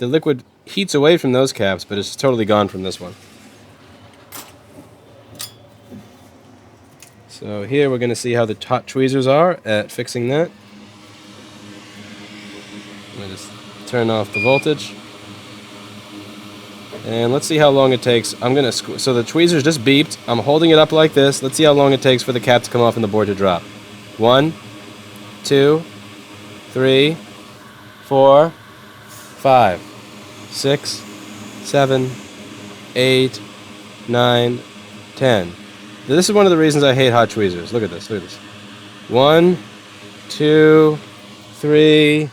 the liquid heats away from those caps, but it's totally gone from this one. So here we're going to see how the hot tweezers are at fixing that. I'm going to just turn off the voltage. And let's see how long it takes. I'm going to so the tweezers just beeped. I'm holding it up like this. Let's see how long it takes for the cap to come off and the board to drop. 1, 2, 3, 4, 5, 6, 7, 8, 9, 10. This is one of the reasons I hate hot tweezers. Look at this, look at this. 1, 2, 3,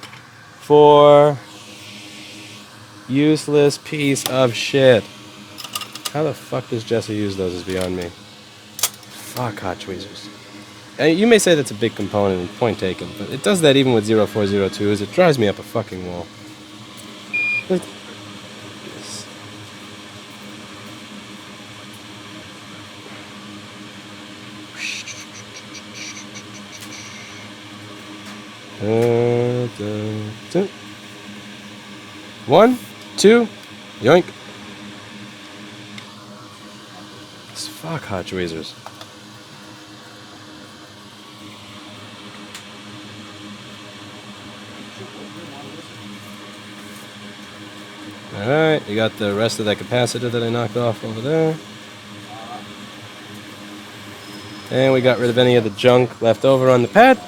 4. Useless piece of shit. How the fuck does Jesse use those is beyond me. Fuck hot tweezers. And you may say that's a big component and point taken, but it does that even with 0402s. It drives me up a fucking wall. One, two, yoink. Fuck hot tweezers. Alright, you got the rest of that capacitor that I knocked off over there. And we got rid of any of the junk left over on the pad.